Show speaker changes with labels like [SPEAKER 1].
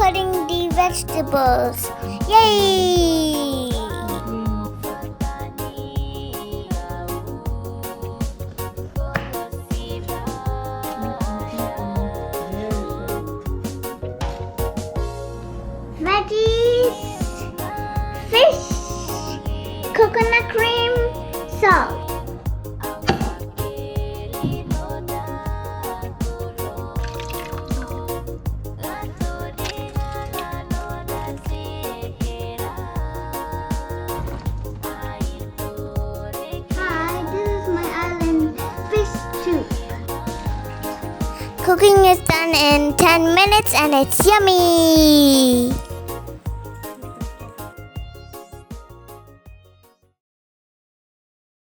[SPEAKER 1] putting the vegetables. Yay! Veggies, fish, coconut cream, salt. Hi, this is my island fish soup. Cooking is done in 10 minutes and it's yummy!